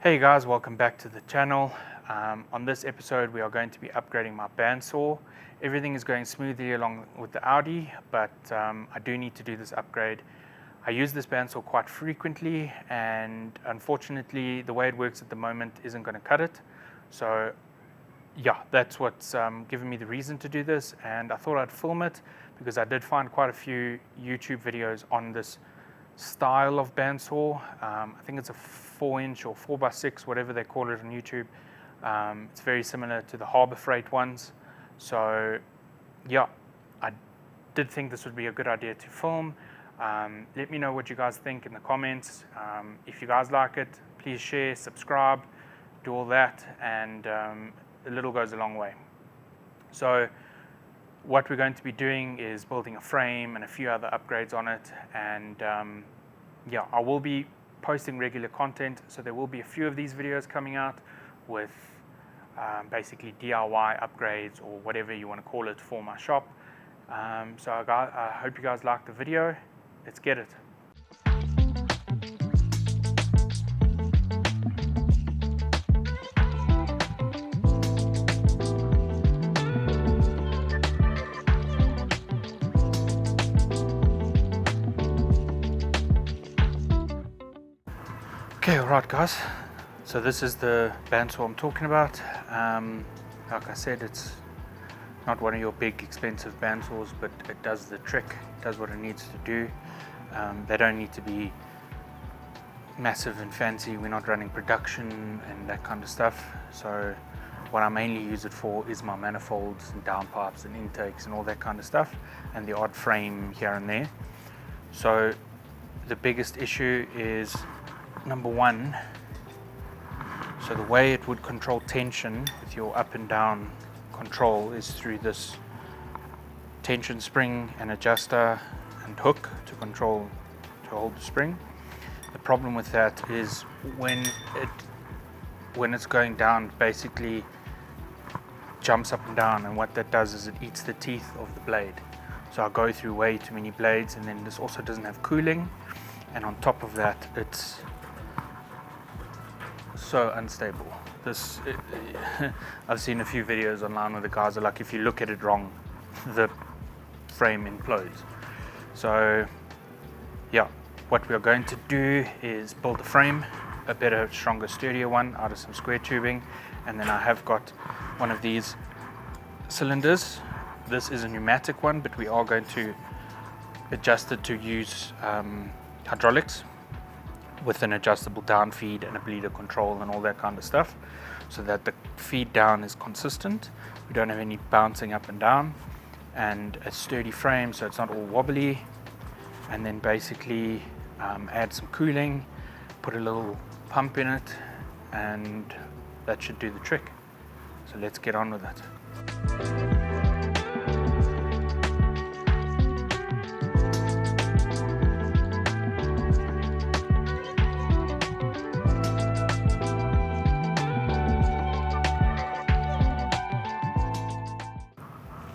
Hey guys, welcome back to the channel. On this episode we are going to be upgrading my bandsaw. Everything is going smoothly along with the Audi, but I do need to do this upgrade. I use this bandsaw quite frequently, and unfortunately the way it works at the moment isn't going to cut it. So yeah, that's what's given me the reason to do this, and I thought I'd film it because I did find quite a few YouTube videos on this style of bandsaw. I think it's a 4-inch or 4x6, whatever they call it on YouTube. It's very similar to the Harbor Freight ones. So yeah, I did think this would be a good idea to film. Let me know what you guys think in the comments. If you guys like it, please share, subscribe, do all that, and a little goes a long way. So what we're going to be doing is building a frame and a few other upgrades on it, and yeah, I will be posting regular content, so there will be a few of these videos coming out with basically DIY upgrades or whatever you want to call it for my shop. So I hope you guys like the video. Let's get it. Okay, alright guys, so this is the bandsaw I'm talking about. Like I said, it's not one of your big expensive bandsaws, but it does the trick, it does what it needs to do. They don't need to be massive and fancy. We're not running production and that kind of stuff. So what I mainly use it for is my manifolds and downpipes and intakes and all that kind of stuff, and the odd frame here and there. So the biggest issue is number one, so the way it would control tension with your up and down control is through this tension spring and adjuster and hook to hold the spring. The problem with that is when it's going down, it basically jumps up and down, and what that does is it eats the teeth of the blade. So I go through way too many blades, and then this also doesn't have cooling, and on top of that it's so unstable. I've seen a few videos online where the guys are like, if you look at it wrong, the frame implodes. So yeah, what we are going to do is build a frame, a better, stronger, sturdier one out of some square tubing, and then I have got one of these cylinders. This is a pneumatic one, but we are going to adjust it to use hydraulics, with an adjustable down feed and a bleeder control and all that kind of stuff, so that the feed down is consistent. We don't have any bouncing up and down, and a sturdy frame so it's not all wobbly. And then basically add some cooling, put a little pump in it, and that should do the trick. So let's get on with it.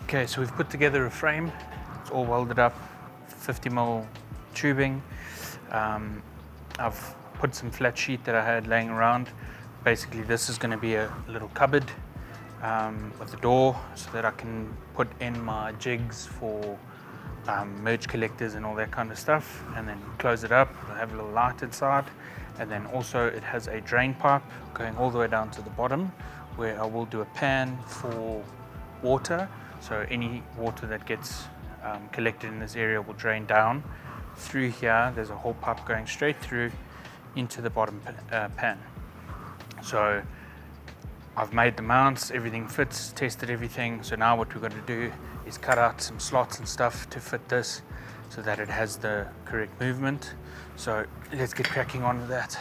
Okay, so we've put together a frame. It's all welded up, 50mm tubing. I've put some flat sheet that I had laying around. Basically this is going to be a little cupboard with a door, so that I can put in my jigs for merge collectors and all that kind of stuff, and then close it up. I have a little light inside, and then also it has a drain pipe going all the way down to the bottom, where I will do a pan for water. So any water that gets collected in this area will drain down through here. There's a whole pipe going straight through into the bottom pan. So I've made the mounts, everything fits, tested everything. So now what we're going to do is cut out some slots and stuff to fit this so that it has the correct movement. So let's get cracking on with that.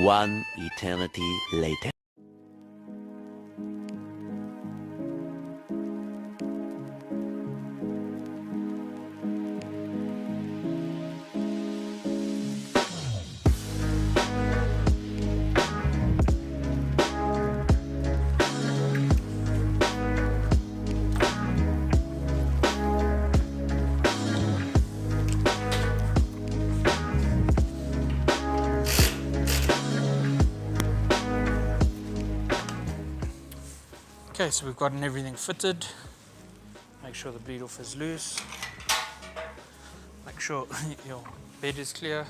One eternity later. Okay, so we've gotten everything fitted. Make sure the bleed off is loose. Make sure your bed is clear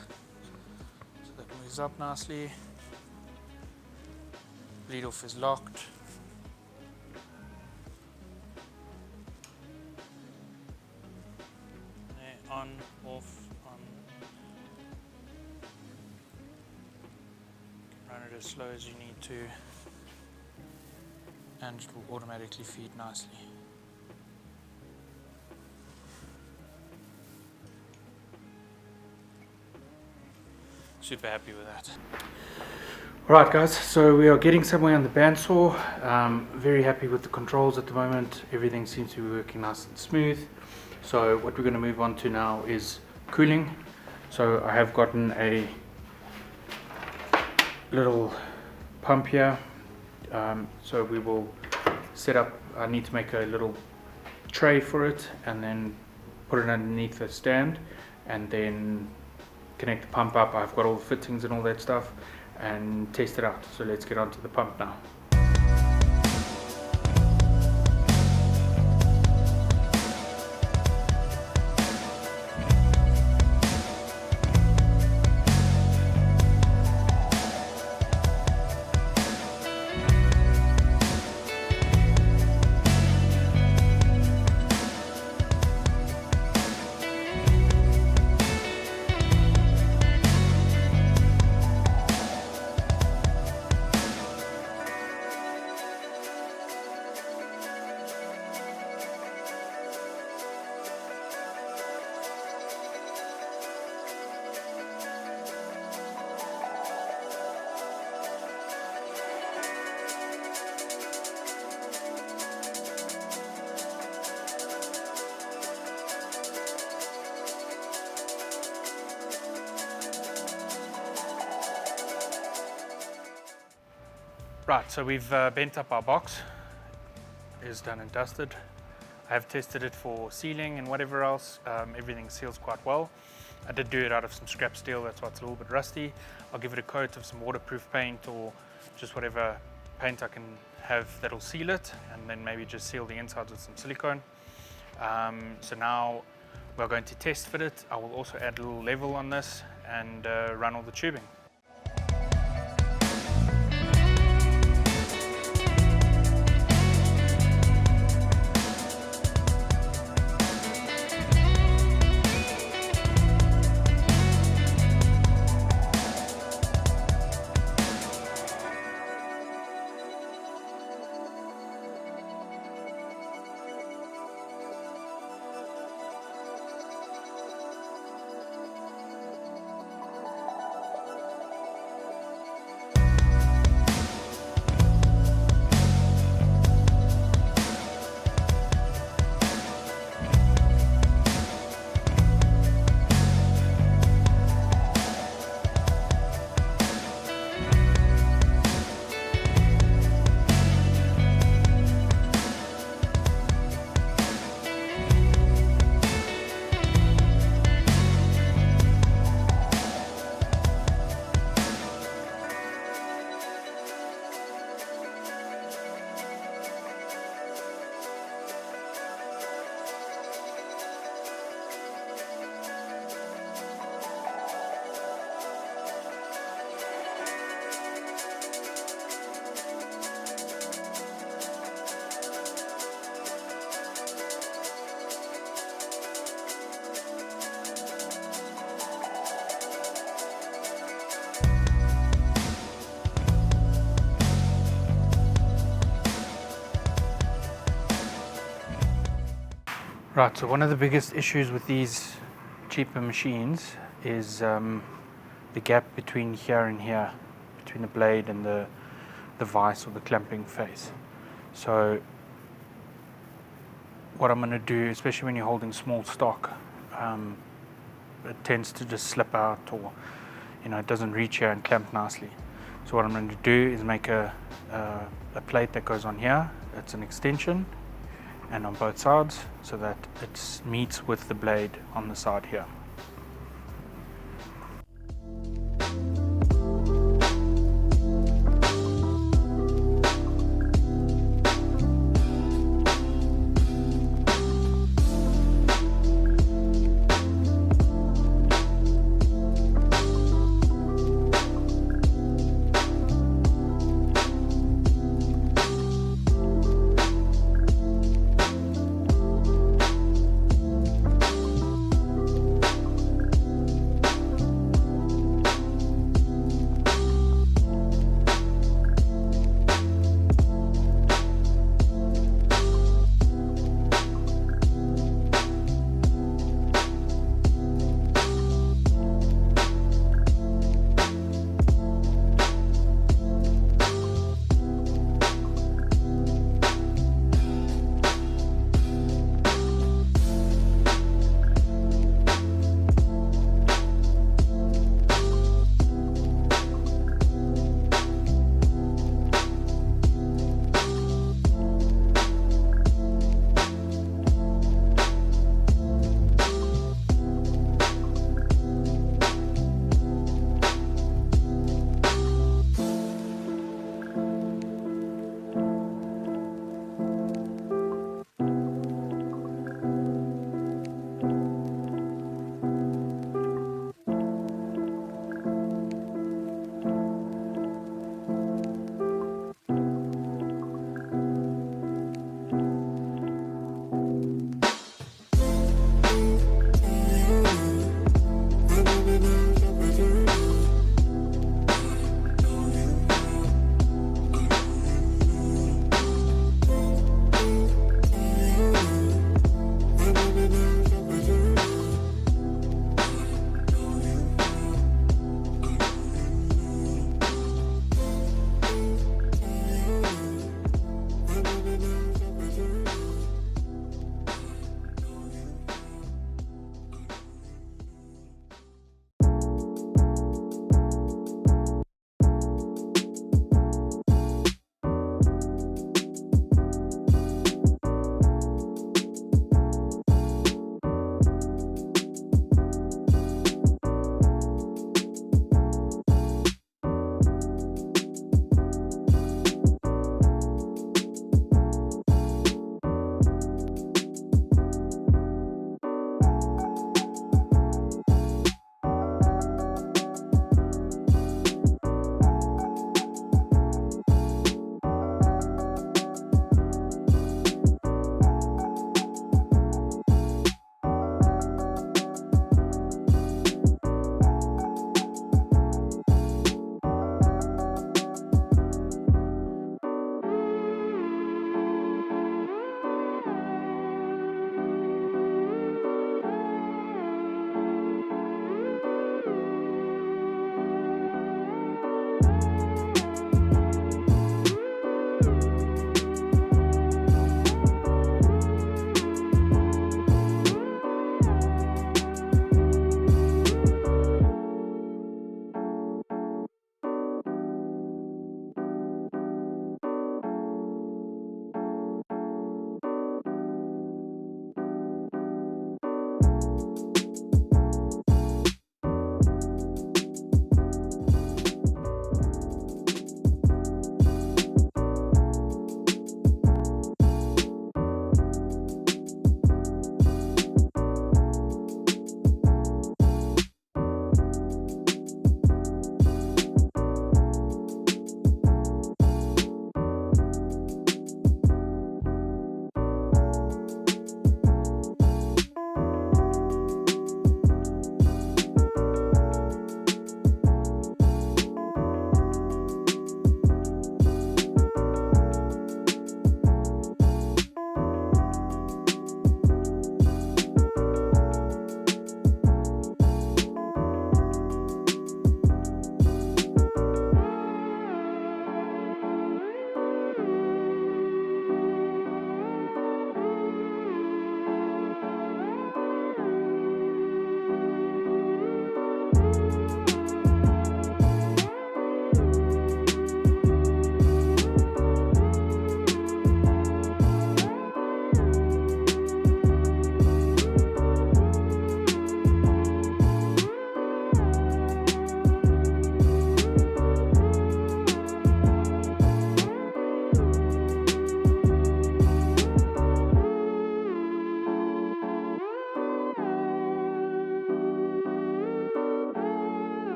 so that moves up nicely. Bleed off is locked. There, on, off, on. Run it as slow as you need to, and it will automatically feed nicely. Super happy with that. Alright guys, so we are getting somewhere on the bandsaw. Very happy with the controls at the moment. Everything seems to be working nice and smooth. So what we're going to move on to now is cooling. So I have gotten a little pump here. So we will set up, I need to make a little tray for it and then put it underneath the stand and then connect the pump up. I've got all the fittings and all that stuff and test it out. So let's get on to the pump now. Right, so we've bent up our box. It is done and dusted. I have tested it for sealing and whatever else. Everything seals quite well. I did do it out of some scrap steel, that's why it's a little bit rusty. I'll give it a coat of some waterproof paint or just whatever paint I can have that'll seal it, and then maybe just seal the insides with some silicone. So now we're going to test fit it. I will also add a little level on this and run all the tubing. Right, so one of the biggest issues with these cheaper machines is the gap between here and here, between the blade and the vise or the clamping face. So what I'm going to do, especially when you're holding small stock, it tends to just slip out, or it doesn't reach here and clamp nicely. So what I'm going to do is make a plate that goes on here. It's an extension, and on both sides, so that it meets with the blade on the side here.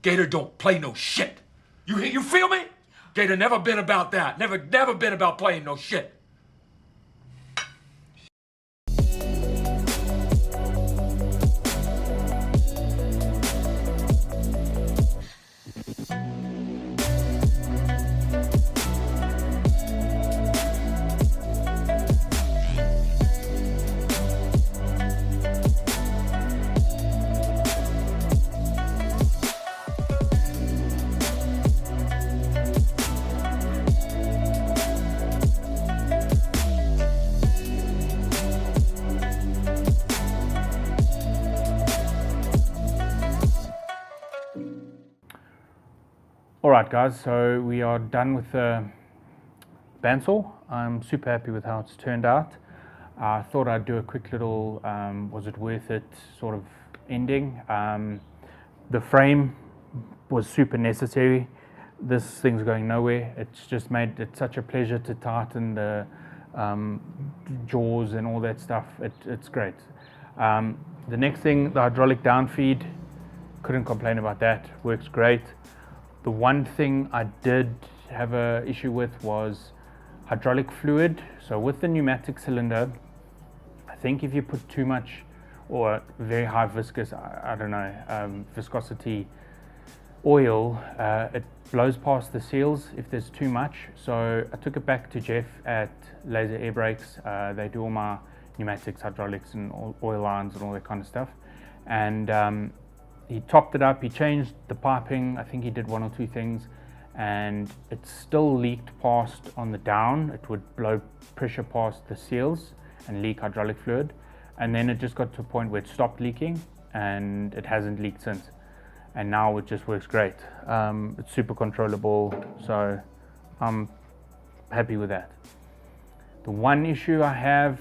Gator don't play no shit. You feel me? Gator never been about that. Never been about playing no shit. Alright guys, so we are done with the bandsaw. I'm super happy with how it's turned out. I thought I'd do a quick little was it worth it sort of ending. The frame was super necessary. This thing's going nowhere. It's just made it such a pleasure to tighten the jaws and all that stuff. It's great. The next thing, the hydraulic downfeed, couldn't complain about that. Works great. The one thing I did have an issue with was hydraulic fluid. So with the pneumatic cylinder, I think if you put too much or very high viscous, I don't know, viscosity oil, it blows past the seals if there's too much. So I took it back to Jeff at Laser Air Brakes. They do all my pneumatics, hydraulics and oil lines and all that kind of stuff. And he topped it up, he changed the piping, I think he did one or two things, and it still leaked past on the down. It would blow pressure past the seals and leak hydraulic fluid, and then it just got to a point where it stopped leaking and it hasn't leaked since, and now it just works great. It's super controllable, so I'm happy with that. The one issue I have,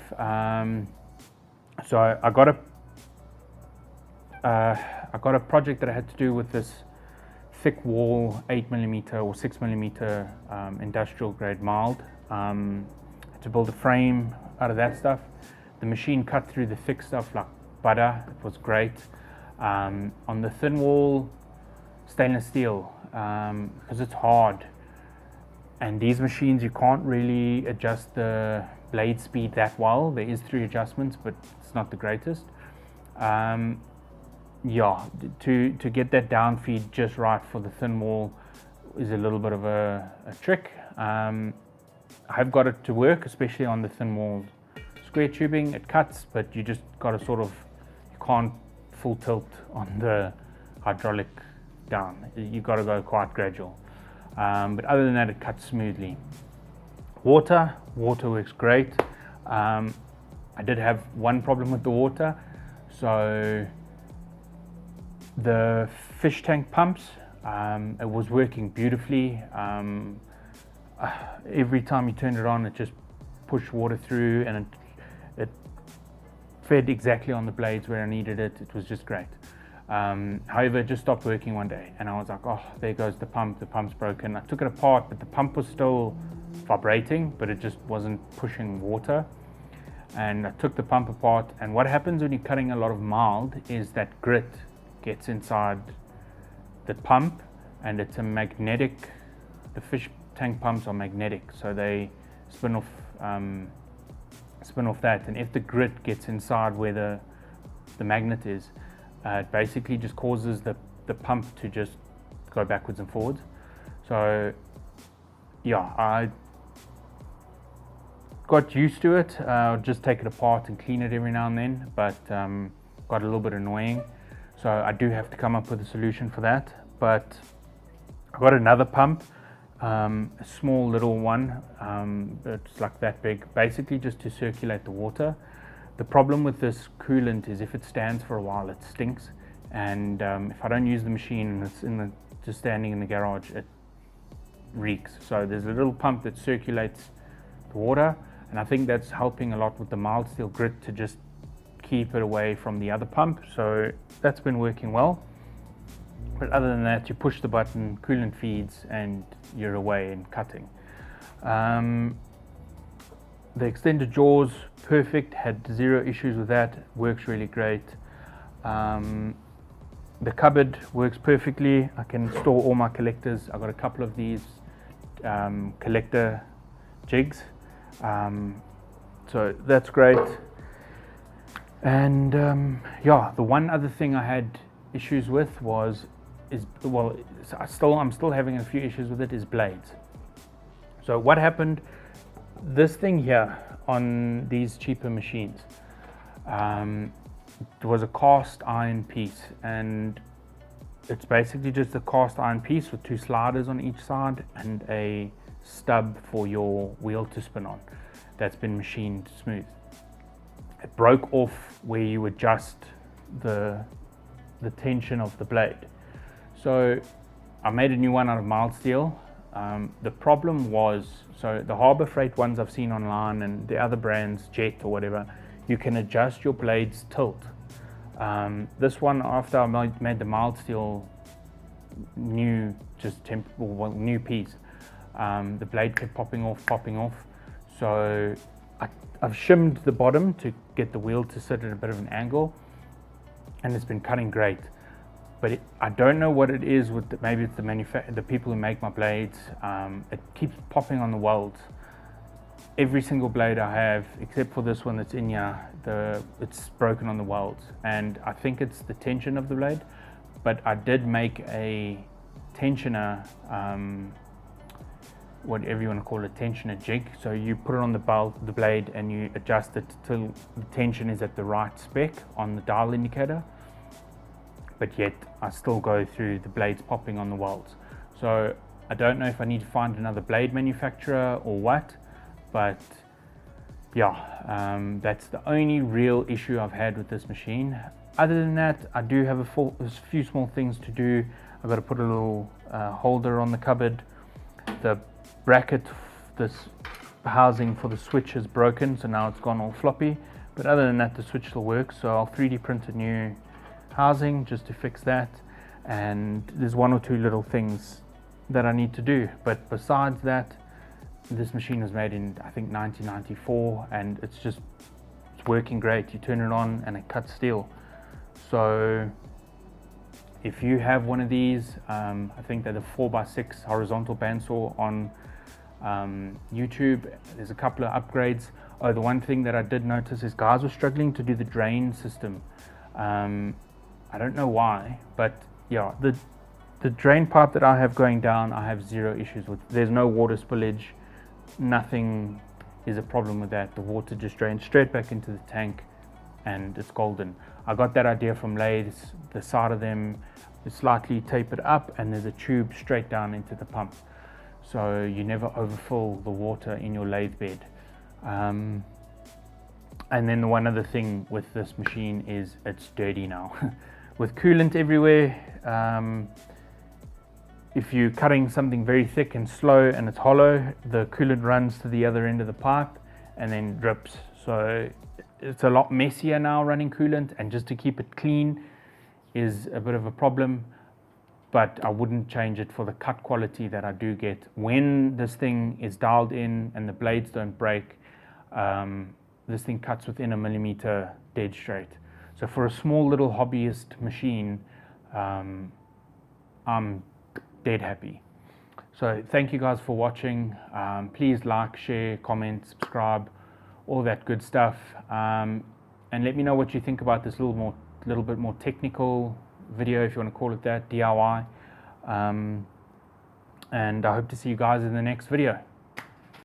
so I got a project that I had to do with this thick wall 8mm or 6mm industrial grade mild. I had to build a frame out of that stuff. The machine cut through the thick stuff like butter. It was great. On the thin wall, stainless steel, because it's hard. And these machines, you can't really adjust the blade speed that well. There is 3 adjustments, but it's not the greatest. Yeah, to get that down feed just right for the thin wall is a little bit of a trick. I've got it to work, especially on the thin wall square tubing. It cuts, but you just got to sort of, you can't full tilt on the hydraulic down. You got to go quite gradual. But other than that, it cuts smoothly. Water works great. I did have one problem with the water. So the fish tank pumps, it was working beautifully. Every time you turned it on, it just pushed water through, and it fed exactly on the blades where I needed it. It was just great. However, it just stopped working one day, and I was like, oh, there goes the pump's broken. I took it apart, but the pump was still vibrating, but it just wasn't pushing water. And I took the pump apart, and what happens when you're cutting a lot of mild is that grit gets inside the pump, and it's a magnetic, the fish tank pumps are magnetic, so they spin off that, and if the grit gets inside where the magnet is, it basically just causes the pump to just go backwards and forwards. So yeah, I got used to it. I'll just take it apart and clean it every now and then, but got a little bit annoying. So I do have to come up with a solution for that. But I got another pump, a small little one, it's like that big, basically just to circulate the water. The problem with this coolant is if it stands for a while, it stinks. And if I don't use the machine and it's just standing in the garage, it reeks. So there's a little pump that circulates the water, and I think that's helping a lot with the mild steel grit to just keep it away from the other pump. So that's been working well. But other than that, you push the button, coolant feeds, and you're away and cutting. The extended jaws, perfect, had 0 issues with that, works really great. the cupboard works perfectly. I can store all my collectors. I've got a couple of these collector jigs, so that's great. And yeah, the one other thing I had issues with I'm still having a few issues with it, is blades. So what happened, this thing here on these cheaper machines, there was a cast iron piece, and it's basically just a cast iron piece with two sliders on each side and a stub for your wheel to spin on, that's been machined smooth. It broke off where you adjust the tension of the blade. So I made a new one out of mild steel. The problem was, so the Harbor Freight ones I've seen online and the other brands, Jet or whatever, you can adjust your blade's tilt. This one, after I made the mild steel new piece, the blade kept popping off. So I've shimmed the bottom to get the wheel to sit at a bit of an angle, and it's been cutting great. But I don't know what it is with maybe it's the people who make my blades. It keeps popping on the welds. Every single blade I have, except for this one that's in here, it's broken on the welds, and I think it's the tension of the blade. But I did make a tensioner, whatever you want to call it, tensioner jig. So you put it on the blade, and you adjust it till the tension is at the right spec on the dial indicator. But yet I still go through the blades popping on the welds. So I don't know if I need to find another blade manufacturer or what, but yeah, that's the only real issue I've had with this machine. Other than that, I do have a few small things to do. I've got to put a little holder on the cupboard. The bracket, this housing for the switch is broken, so now it's gone all floppy. But other than that, the switch still works, so I'll 3D print a new housing just to fix that. And there's one or two little things that I need to do, but besides that, this machine was made in, I think, 1994, and it's working great. You turn it on and it cuts steel. So if you have one of these, I think they're the 4x6 horizontal bandsaw on YouTube. There's a couple of upgrades. Oh, the one thing that I did notice is guys were struggling to do the drain system. I don't know why, but yeah, the drain pipe that I have going down, I have zero issues with. There's no water spillage, nothing is a problem with that. The water just drains straight back into the tank and it's golden. I got that idea from lathes. The side of them is slightly tapered up and there's a tube straight down into the pump, so you never overfill the water in your lathe bed. And then the one other thing with this machine is it's dirty now. With coolant everywhere, if you're cutting something very thick and slow and it's hollow, the coolant runs to the other end of the pipe and then drips. So it's a lot messier now running coolant, and just to keep it clean is a bit of a problem. But I wouldn't change it for the cut quality that I do get. When this thing is dialed in and the blades don't break, this thing cuts within a millimeter dead straight. So for a small little hobbyist machine, I'm dead happy. So thank you guys for watching. Please like, share, comment, subscribe, all that good stuff. And let me know what you think about this little bit more technical video, if you want to call it that, DIY. And I hope to see you guys in the next video.